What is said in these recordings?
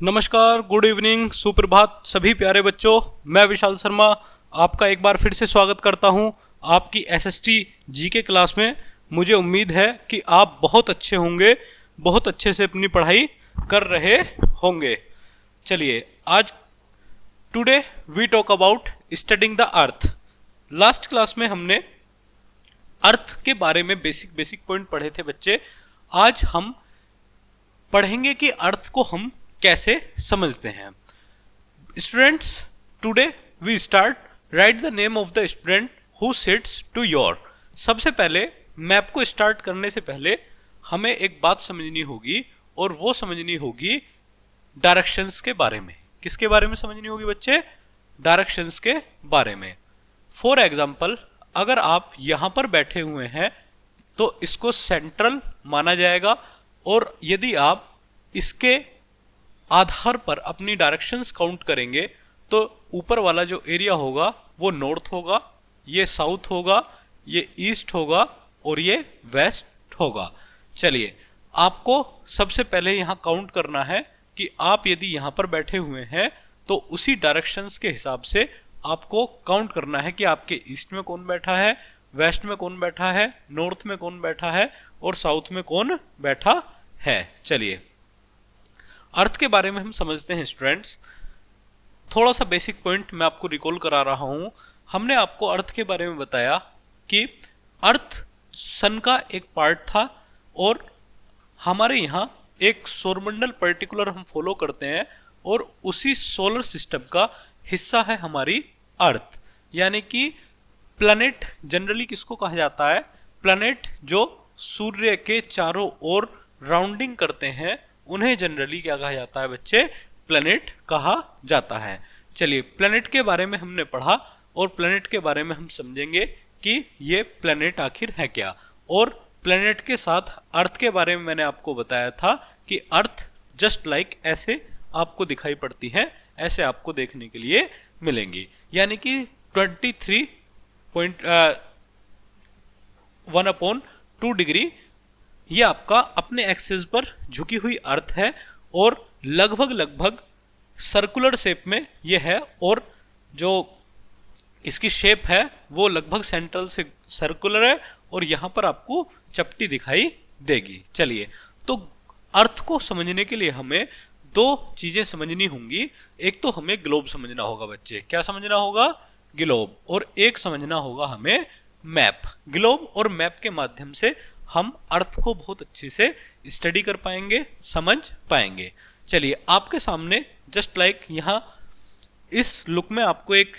नमस्कार, good evening, सुप्रभात सभी प्यारे बच्चों। मैं विशाल शर्मा आपका एक बार फिर से स्वागत करता हूं आपकी एसएसटी जीके क्लास में। मुझे उम्मीद है कि आप बहुत अच्छे होंगे, बहुत अच्छे से अपनी पढ़ाई कर रहे होंगे। चलिए, आज today we talk about studying the earth. Last class में हमने अर्थ के बारे में बेसिक पॉइंट पढ़े थे बच्चे। आज हम पढ़ेंगे कि अर्थ को हम कैसे समझते हैं। Students, today we start. Write the name of the student who sits to your. सबसे पहले मैप को स्टार्ट करने से पहले हमें एक बात समझनी होगी, और वो समझनी होगी डायरेक्शंस के बारे में। किसके बारे में समझनी होगी बच्चे? डायरेक्शंस के बारे में। फॉर एग्जाम्पल, अगर आप यहां पर बैठे हुए हैं तो इसको सेंट्रल माना जाएगा, और यदि आप इसके आधार पर अपनी डायरेक्शंस काउंट करेंगे तो ऊपर वाला जो एरिया होगा वो नॉर्थ होगा, ये साउथ होगा, ये ईस्ट होगा और ये वेस्ट होगा। चलिए, आपको सबसे पहले यहाँ काउंट करना है कि आप यदि यहाँ पर बैठे हुए हैं तो उसी डायरेक्शंस के हिसाब से आपको काउंट करना है कि आपके ईस्ट में कौन बैठा है, वेस्ट में कौन बैठा है, नॉर्थ में कौन बैठा है और साउथ में कौन बैठा है। चलिए, अर्थ के बारे में हम समझते हैं स्टूडेंट्स। थोड़ा सा बेसिक पॉइंट मैं आपको रिकॉल करा रहा हूं। हमने आपको अर्थ के बारे में बताया कि अर्थ सन का एक पार्ट था, और हमारे यहाँ एक सौरमंडल पर्टिकुलर हम फॉलो करते हैं, और उसी सोलर सिस्टम का हिस्सा है हमारी अर्थ। यानी कि प्लैनेट जनरली किसको कहा जाता है? प्लैनेट जो सूर्य के चारों ओर राउंडिंग करते हैं उन्हें जनरली क्या कहा जाता है बच्चे? प्लैनेट कहा जाता है। चलिए, प्लैनेट के बारे में हमने पढ़ा, और प्लैनेट के बारे में हम समझेंगे कि ये प्लैनेट आखिर है क्या। और प्लैनेट के साथ अर्थ के बारे में मैंने आपको बताया था कि अर्थ जस्ट लाइक ऐसे आपको दिखाई पड़ती है, ऐसे आपको देखने के लिए मिलेंगी। यानी कि 23.1/2 डिग्री ये आपका अपने एक्सिस पर झुकी हुई अर्थ है, और लगभग सर्कुलर शेप में ये है, और जो इसकी शेप है वो लगभग सेंट्रल से सर्कुलर है, और यहाँ पर आपको चपटी दिखाई देगी। चलिए, तो अर्थ को समझने के लिए हमें दो चीजें समझनी होंगी। एक तो हमें ग्लोब समझना होगा बच्चे। क्या समझना होगा? ग्लोब। और एक समझना होगा हमें मैप। ग्लोब और मैप के माध्यम से हम अर्थ को बहुत अच्छे से स्टडी कर पाएंगे, समझ पाएंगे। चलिए, आपके सामने जस्ट लाइक यहाँ इस लुक में आपको एक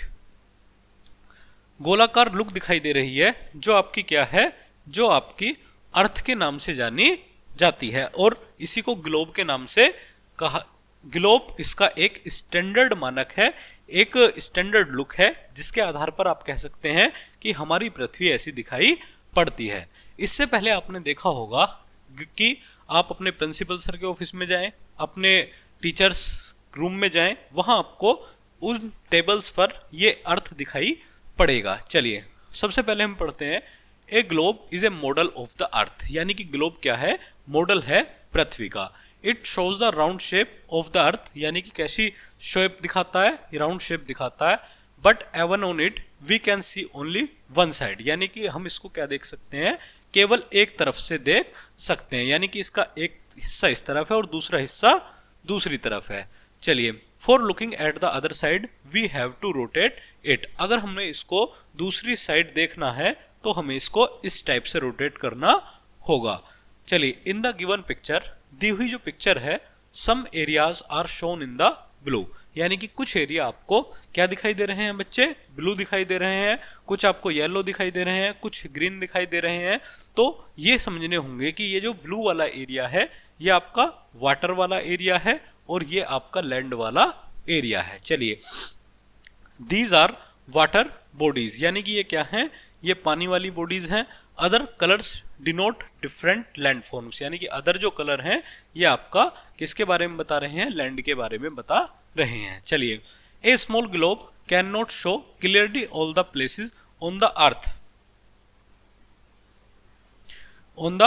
गोलाकार लुक दिखाई दे रही है, जो आपकी क्या है? जो आपकी अर्थ के नाम से जानी जाती है, और इसी को ग्लोब के नाम से कहा। ग्लोब इसका एक स्टैंडर्ड मानक है, एक स्टैंडर्ड लुक है, जिसके आधार पर आप कह सकते हैं कि हमारी पृथ्वी ऐसी दिखाई पड़ती है। इससे पहले आपने देखा होगा कि आप अपने प्रिंसिपल सर के ऑफिस में जाएं, अपने टीचर्स रूम में जाएं, वहां आपको उन टेबल्स पर ये अर्थ दिखाई पड़ेगा। चलिए, सबसे पहले हम पढ़ते हैं, ए globe is a model of the earth. यानी कि ग्लोब क्या है? मॉडल है पृथ्वी का। It shows the round shape of the earth. यानी कि कैसी शेप दिखाता है? राउंड शेप दिखाता है। But even on it we can see only one side. यानी कि हम इसको क्या देख सकते हैं? केवल एक तरफ से देख सकते हैं। यानी कि इसका एक हिस्सा इस तरफ है और दूसरा हिस्सा दूसरी तरफ है। चलिए, for looking at the other side we have to rotate it. अगर हमें इसको दूसरी साइड देखना है तो हमें इसको इस टाइप से रोटेट करना होगा। चलिए, इन द गिवन पिक्चर, दी हुई जो पिक्चर है, some areas are shown in the blue. यानी कि कुछ एरिया आपको क्या दिखाई दे रहे हैं बच्चे? ब्लू दिखाई दे रहे हैं। कुछ आपको येलो दिखाई दे रहे हैं, कुछ ग्रीन दिखाई दे रहे हैं। तो ये समझने होंगे कि ये जो ब्लू वाला एरिया है ये आपका वाटर वाला एरिया है, और ये आपका लैंड वाला एरिया है। चलिए, दीज आर वाटर बॉडीज। यानी कि ये क्या है? ये पानी वाली बॉडीज हैं। Other colours denote different land forms. यानी कि अदर जो कलर हैं ये आपका किसके बारे में बता रहे हैं? लैंड के बारे में बता रहे हैं। चलिए, a small globe can not show clearly all the places on the earth. On the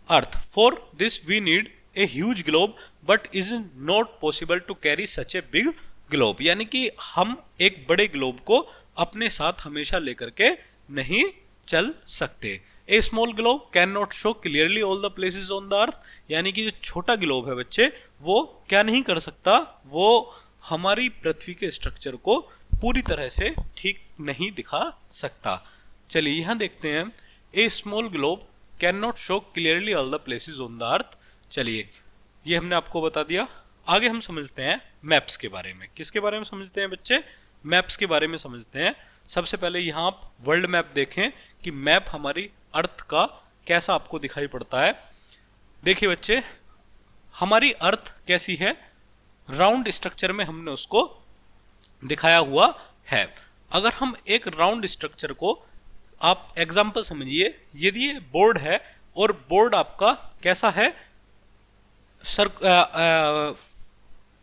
earth, for this we need a huge globe but is not possible to carry such a big globe, यानी कि हम एक बड़े globe को अपने साथ हमेशा लेकर के नहीं चल सकते। A small globe can not show clearly all the places on the earth, यानी कि जो छोटा ग्लोब है बच्चे वो क्या नहीं कर सकता, वो हमारी पृथ्वी के स्ट्रक्चर को पूरी तरह से ठीक नहीं दिखा सकता। चलिए यहाँ देखते हैं, a small globe can not show clearly all the places on the earth. चलिए ये हमने आपको बता दिया। आगे हम समझते हैं मैप्स के बारे में। किसके बारे में समझते हैं बच्चे? मैप्स के बारे में समझते हैं। सबसे पहले यहाँ आप वर्ल्ड मैप देखें कि मैप हमारी अर्थ का कैसा आपको दिखाई पड़ता है। देखिए बच्चे, हमारी अर्थ कैसी है, राउंड स्ट्रक्चर में हमने उसको दिखाया हुआ है। अगर हम एक राउंड स्ट्रक्चर को, आप एग्जांपल समझिए, यदि ये बोर्ड है और बोर्ड आपका कैसा है,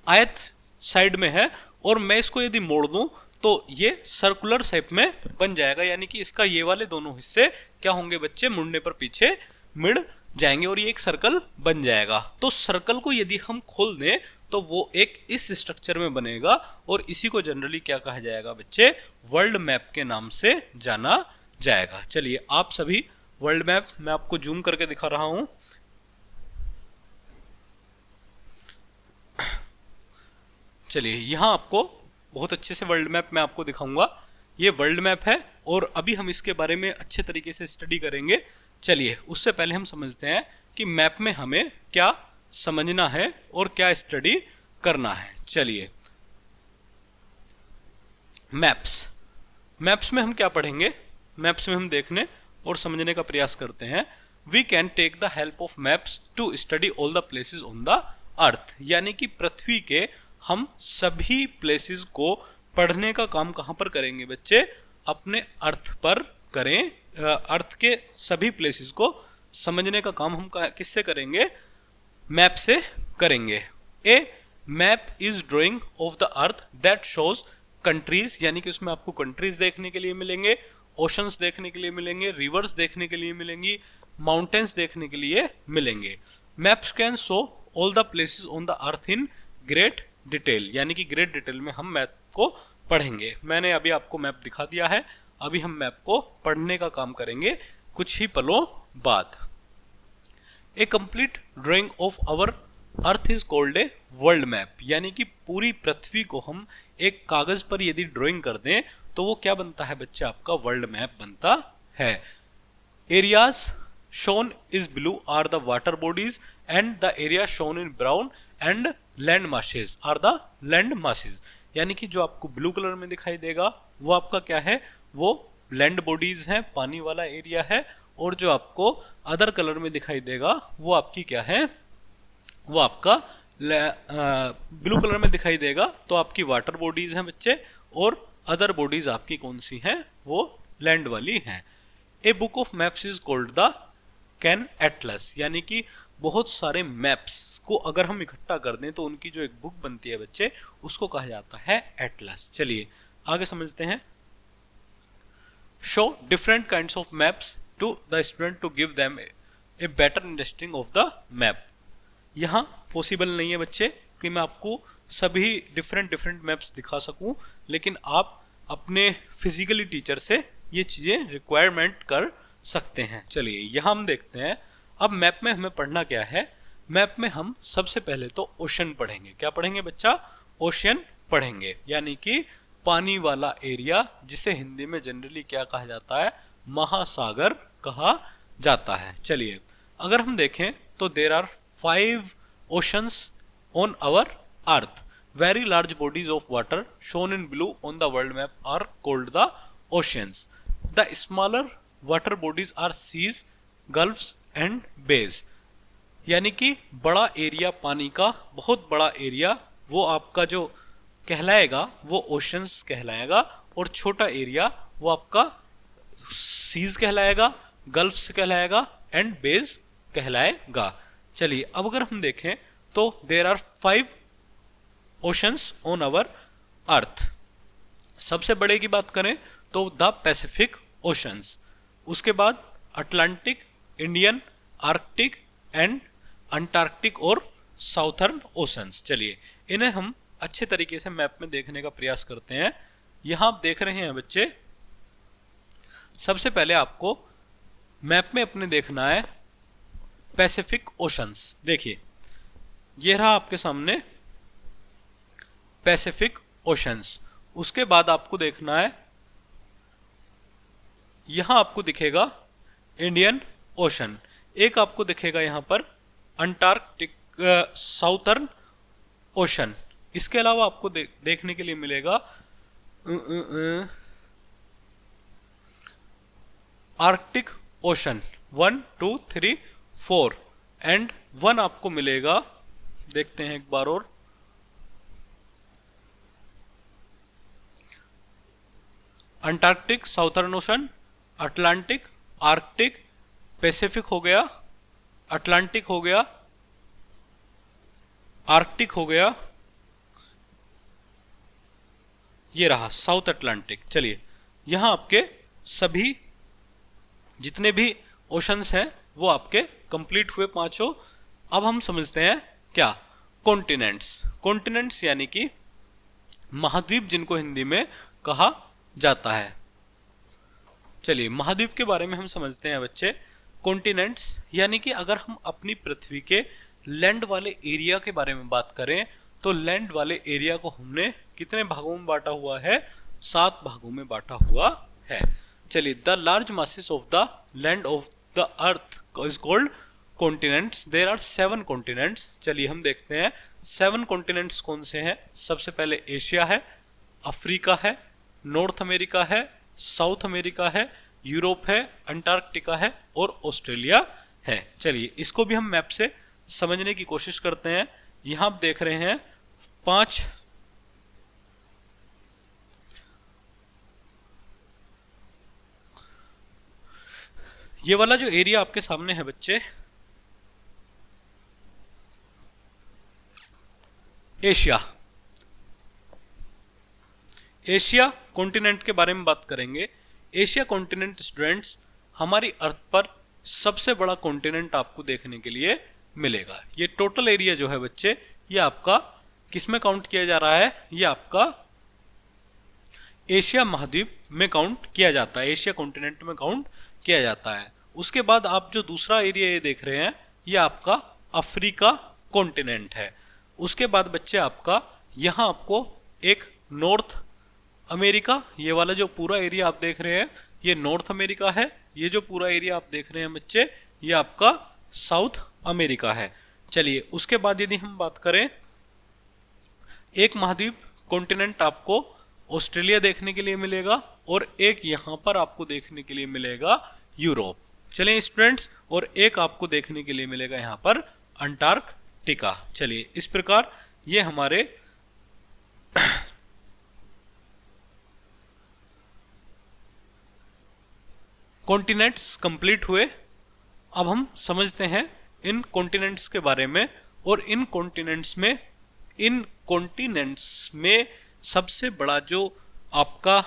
आयत साइड में है, और मैं इसको यदि मोड़ दूं तो ये सर्कुलर शेप में बन जाएगा, यानी कि इसका ये वाले दोनों हिस्से क्या होंगे बच्चे, मुड़ने पर पीछे मुड़ जाएंगे और ये एक सर्कल बन जाएगा। तो सर्कल को यदि हम खोल दें तो वो एक इस स्ट्रक्चर में बनेगा और इसी को जनरली क्या कहा जाएगा बच्चे, वर्ल्ड मैप के नाम से जाना जाएगा। चलिए आप सभी वर्ल्ड मैप मैं आपको जूम करके दिखा रहा हूं। चलिए यहाँ आपको बहुत अच्छे से वर्ल्ड मैप मैं आपको दिखाऊंगा। ये वर्ल्ड मैप है और अभी हम इसके बारे में अच्छे तरीके से स्टडी करेंगे। चलिए उससे पहले हम समझते हैं कि मैप में हमें क्या समझना है और क्या स्टडी करना है। चलिए मैप्स में हम क्या पढ़ेंगे, मैप्स में हम देखने और समझने का प्रयास करते हैं। We can take the help of maps to study all the places on the earth, यानी कि पृथ्वी के हम सभी प्लेसेस को पढ़ने का काम कहाँ पर करेंगे बच्चे, अपने अर्थ पर करें। अर्थ के सभी प्लेसेस को समझने का काम हम किससे करेंगे, मैप से करेंगे। A map is drawing of the earth that shows countries, यानी कि उसमें आपको कंट्रीज देखने के लिए मिलेंगे, ओशंस देखने के लिए मिलेंगे, रिवर्स देखने के लिए मिलेंगी, माउंटेन्स देखने के लिए मिलेंगे। Maps can show all the places on the earth in great detail, यानी कि ग्रेट डिटेल में हम मैप को पढ़ेंगे। मैंने अभी आपको मैप दिखा दिया है, अभी हम मैप को पढ़ने का काम करेंगे कुछ ही पलों बाद। A complete drawing of our earth is called a world map, यानी कि पूरी पृथ्वी को हम एक कागज पर यदि ड्राइंग कर दें तो वो क्या बनता है बच्चे, आपका वर्ल्ड मैप बनता है। Areas shown is blue are the water bodies and the area shown in brown and land masses are the land masses, यानी कि जो आपको ब्लू कलर में दिखाई देगा वो आपका क्या है, वो लैंड बॉडीज हैं, पानी वाला एरिया है, और जो आपको अदर कलर में दिखाई देगा वो आपकी क्या है, वो आपका ब्लू कलर में दिखाई देगा तो आपकी वाटर बॉडीज हैं बच्चे, और अदर बॉडीज आपकी कौन सी हैं, वो लैंड वाली हैं। ए book of maps is called the can Atlas, यानी कि बहुत सारे मैप्स को अगर हम इकट्ठा कर दें तो उनकी जो एक बुक बनती है बच्चे, उसको कहा जाता है एटलस। चलिए आगे समझते हैं। Show different kinds of maps to the student to give them a better understanding of the map. यहाँ पॉसिबल नहीं है बच्चे कि मैं आपको सभी डिफरेंट मैप्स दिखा सकूं, लेकिन आप अपने फिजिकली टीचर से ये चीज़ें रिक्वायरमेंट कर सकते हैं। चलिए यहाँ हम देखते हैं, अब मैप में हमें पढ़ना क्या है। मैप में हम सबसे पहले तो ओशन पढ़ेंगे। क्या पढ़ेंगे बच्चा, ओशन पढ़ेंगे, यानी कि पानी वाला एरिया, जिसे हिंदी में जनरली क्या कहा जाता है, महासागर कहा जाता है। चलिए अगर हम देखें तो there are 5 oceans on our earth. Very large bodies of water shown in blue on the world map are called the oceans. The smaller water bodies are seas, gulfs and bays, यानी कि बड़ा area पानी का, बहुत बड़ा area वो आपका जो कहलाएगा वो ओशंस कहलाएगा, और छोटा एरिया वो आपका सीज कहलाएगा, गल्फ्स कहलाएगा एंड बेज कहलाएगा। चलिए अब अगर हम देखें तो there are 5 oceans on our earth. सबसे बड़े की बात करें तो द पैसिफिक ओशंस, उसके बाद Atlantic, Indian, Arctic and Antarctic और साउथर्न ओशंस। चलिए इन्हें हम अच्छे तरीके से मैप में देखने का प्रयास करते हैं। यहां आप देख रहे हैं बच्चे, सबसे पहले आपको मैप में अपने देखना है पैसिफिक ओशंस। देखिए ये रहा आपके सामने पैसिफिक ओशंस। उसके बाद आपको देखना है, यहां आपको दिखेगा इंडियन ओशन, एक आपको दिखेगा यहां पर अंटार्कटिक साउथर्न ओशन। इसके अलावा आपको देखने के लिए मिलेगा आर्कटिक ओशन 1 2 3 4 एंड 1 आपको मिलेगा, देखते हैं एक बार और, Antarctic southern ocean, Atlantic, Arctic, Pacific हो गया, अटलांटिक हो गया, आर्कटिक हो गया, ये रहा साउथ अटलांटिक। चलिए यहां आपके सभी जितने भी ओशंस हैं वो आपके कंप्लीट हुए पांचों। अब हम समझते हैं क्या, कॉन्टिनेंट्स। कॉन्टिनेंट्स यानी कि महाद्वीप, जिनको हिंदी में कहा जाता है। चलिए महाद्वीप के बारे में हम समझते हैं बच्चे। कॉन्टिनेंट्स यानी कि अगर हम अपनी पृथ्वी के लैंड वाले एरिया के बारे में बात करें तो लैंड वाले एरिया को हमने कितने भागों में बांटा हुआ है, 7 भागों में बांटा हुआ है। चलिए the large masses of the land of the earth is called continents. There are 7 continents. चलिए हम देखते हैं 7 कॉन्टिनेंट्स कौन से हैं। सबसे पहले एशिया है, अफ्रीका है, नॉर्थ अमेरिका है, साउथ अमेरिका है, यूरोप है, अंटार्कटिका है और ऑस्ट्रेलिया है। चलिए इसको भी हम मैप से समझने की कोशिश करते हैं। यहां आप देख रहे हैं 5 ये वाला जो एरिया आपके सामने है बच्चे, एशिया। एशिया कॉन्टिनेंट के बारे में बात करेंगे। एशिया कॉन्टिनेंट स्टूडेंट्स हमारी अर्थ पर सबसे बड़ा कॉन्टिनेंट आपको देखने के लिए मिलेगा। ये टोटल एरिया जो है बच्चे, ये आपका किसमें काउंट किया जा रहा है, ये आपका एशिया महाद्वीप में काउंट किया जाता है, एशिया कॉन्टिनेंट में काउंट किया जाता है। उसके बाद आप जो दूसरा एरिया ये देख रहे हैं, ये आपका अफ्रीका कॉन्टिनेंट है। उसके बाद बच्चे आपका यहाँ आपको एक नॉर्थ अमेरिका, ये वाला जो पूरा एरिया आप देख रहे हैं ये नॉर्थ अमेरिका है। ये जो पूरा एरिया आप देख रहे हैं बच्चे, ये आपका साउथ अमेरिका है। चलिए उसके बाद यदि हम बात करें, एक महाद्वीप कॉन्टिनेंट आपको ऑस्ट्रेलिया देखने के लिए मिलेगा और एक यहाँ पर आपको देखने के लिए मिलेगा यूरोप। चलिए स्टूडेंट्स, और एक आपको देखने के लिए मिलेगा यहाँ पर अंटार्कटिका। चलिए इस प्रकार ये हमारे कॉन्टिनेंट्स कंप्लीट हुए। अब हम समझते हैं इन कॉन्टिनेंट्स के बारे में। और इन कॉन्टिनेंट्स में सबसे बड़ा जो आपका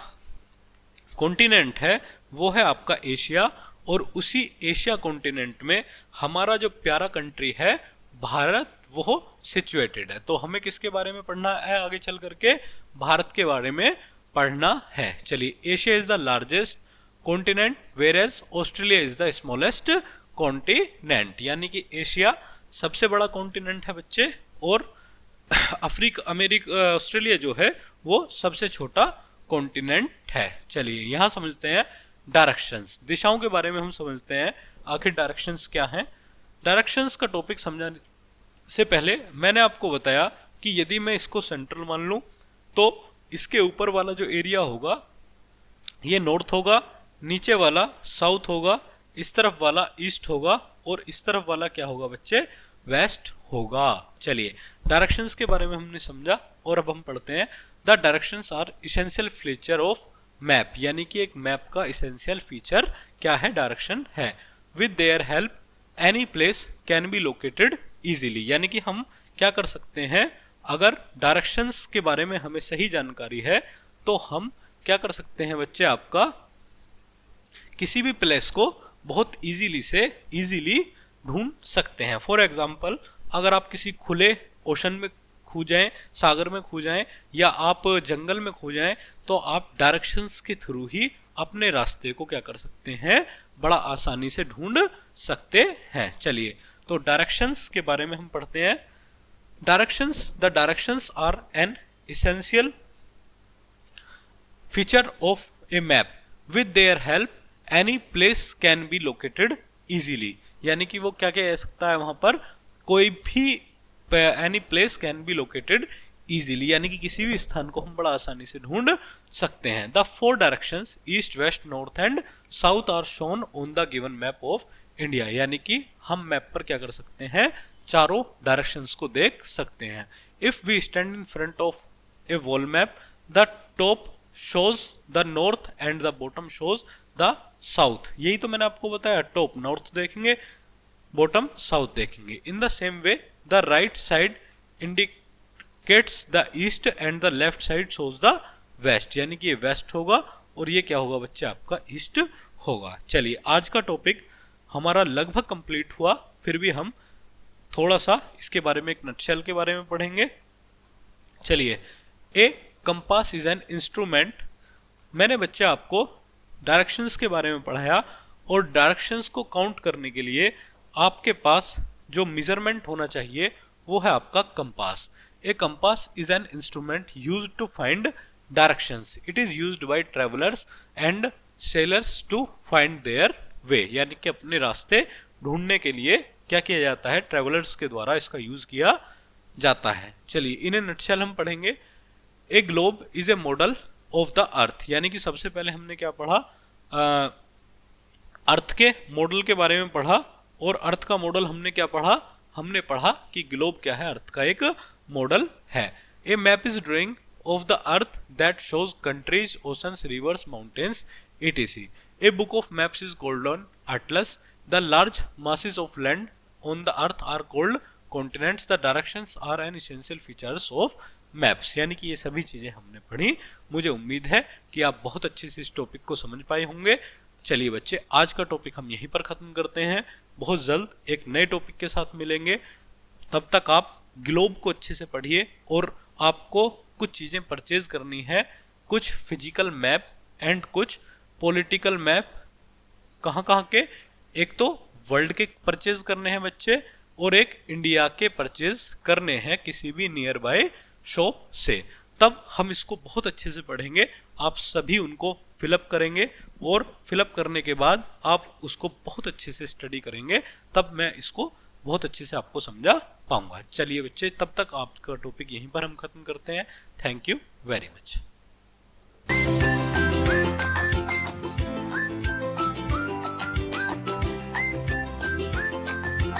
कॉन्टिनेंट है वो है आपका एशिया। और उसी एशिया कॉन्टिनेंट में हमारा जो प्यारा कंट्री है भारत, वो सिचुएटेड है। तो हमें किसके बारे में पढ़ना है आगे चल करके, भारत के बारे में पढ़ना है। चलिए Asia is the largest continent whereas Australia is the smallest continent. यानी कि एशिया सबसे बड़ा कॉन्टिनेंट है बच्चे, और ऑस्ट्रेलिया जो है वो सबसे छोटा कॉन्टिनेंट है। चलिए यहाँ समझते हैं डायरेक्शंस, दिशाओं के बारे में हम समझते हैं आखिर डायरेक्शंस क्या हैं। डायरेक्शंस का टॉपिक समझाने से पहले मैंने आपको बताया कि यदि मैं इसको सेंट्रल मान लूं तो इसके ऊपर वाला जो एरिया होगा ये नॉर्थ होगा, नीचे वाला साउथ होगा, इस तरफ वाला ईस्ट होगा और इस तरफ वाला क्या होगा बच्चे, वेस्ट होगा। चलिए डायरेक्शंस के बारे में हमने समझा और अब हम पढ़ते हैं the directions are essential feature of map. यानी कि एक मैप का इसेंशियल फीचर क्या है, डायरेक्शन है। With their help any place can be located easily. यानी कि हम क्या कर सकते हैं, अगर डायरेक्शंस के बारे में हमें सही जानकारी है तो हम क्या कर सकते हैं बच्चे, आपका किसी भी प्लेस को बहुत इजीली ढूंढ सकते हैं। फॉर एग्जाम्पल, अगर आप किसी खुले ओशन में खो जाएं, सागर में खो जाएं, या आप जंगल में खो जाएं, तो आप डायरेक्शंस के थ्रू ही अपने रास्ते को क्या कर सकते हैं, बड़ा आसानी से ढूंढ सकते हैं। चलिए, तो डायरेक्शंस के बारे में हम पढ़ते हैं। The directions are an essential feature of a map. With their help, any place can be located easily. यानी कि वो क्या कह सकता है वहां पर, कोई भी any place can be located easily, यानी कि किसी भी स्थान को हम बड़ा आसानी से ढूंढ सकते हैं। The 4 directions east, west, north and south are shown on the given map of India. यानी कि हम मैप पर क्या कर सकते हैं, चारों डायरेक्शंस को देख सकते हैं। If we stand in front of a wall map, the top shows the north and the bottom shows the south. यही तो मैंने आपको बताया, टॉप नॉर्थ देखेंगे, बॉटम साउथ देखेंगे। In the same way, the right side indicates the east and the left side shows the west. यानी कि ये वेस्ट होगा और ये क्या होगा बच्चे, आपका ईस्ट होगा। चलिए, आज का टॉपिक हमारा लगभग कंप्लीट हुआ, फिर भी हम थोड़ा सा इसके बारे में, एक नटशेल के बारे में पढ़ेंगे। चलिए, ए कंपास इज एन इंस्ट्रूमेंट। मैंने बच्चे आपको डायरेक्शंस के बारे में पढ़ाया, और डायरेक्शंस को काउंट करने के लिए आपके पास जो मेजरमेंट होना चाहिए वो है आपका compass. A compass is an instrument used to find directions. It is used by travellers and sailors to find their way. यानी कि अपने रास्ते ढूंढने के लिए क्या किया जाता है, ट्रेवलर्स के द्वारा इसका यूज किया जाता है। चलिए, इन नटशेल हम पढ़ेंगे। ए globe is a model of the earth. यानी कि सबसे पहले हमने क्या पढ़ा, अर्थ के मॉडल के बारे में पढ़ा, और अर्थ का मॉडल हमने क्या पढ़ा, हमने पढ़ा कि ग्लोब क्या है, अर्थ का एक मॉडल है। A map is drawing of the earth that shows countries, oceans, rivers, mountains, etc. A book of maps is called on atlas. The large masses of land on the earth are called continents. The directions are an essential features of maps. यानी कि ये सभी चीजें हमने पढ़ी। मुझे उम्मीद है कि आप बहुत अच्छे से इस टॉपिक को समझ पाए होंगे। चलिए बच्चे, आज का टॉपिक हम यहीं पर खत्म करते हैं। बहुत जल्द एक नए टॉपिक के साथ मिलेंगे। तब तक आप ग्लोब को अच्छे से पढ़िए, और आपको कुछ चीजें परचेज करनी है, कुछ फिजिकल मैप एंड कुछ पॉलिटिकल मैप। कहाँ कहाँ के, एक तो वर्ल्ड के परचेज करने हैं बच्चे, और एक इंडिया के परचेज करने हैं किसी भी नियर बाय शॉप से। तब हम इसको बहुत अच्छे से पढ़ेंगे, आप सभी उनको फिलअप करेंगे, और फिलअप करने के बाद आप उसको बहुत अच्छे से स्टडी करेंगे, तब मैं इसको बहुत अच्छे से आपको समझा पाऊंगा। चलिए बच्चे, तब तक आपका टॉपिक यहीं पर हम खत्म करते हैं। Thank you very much.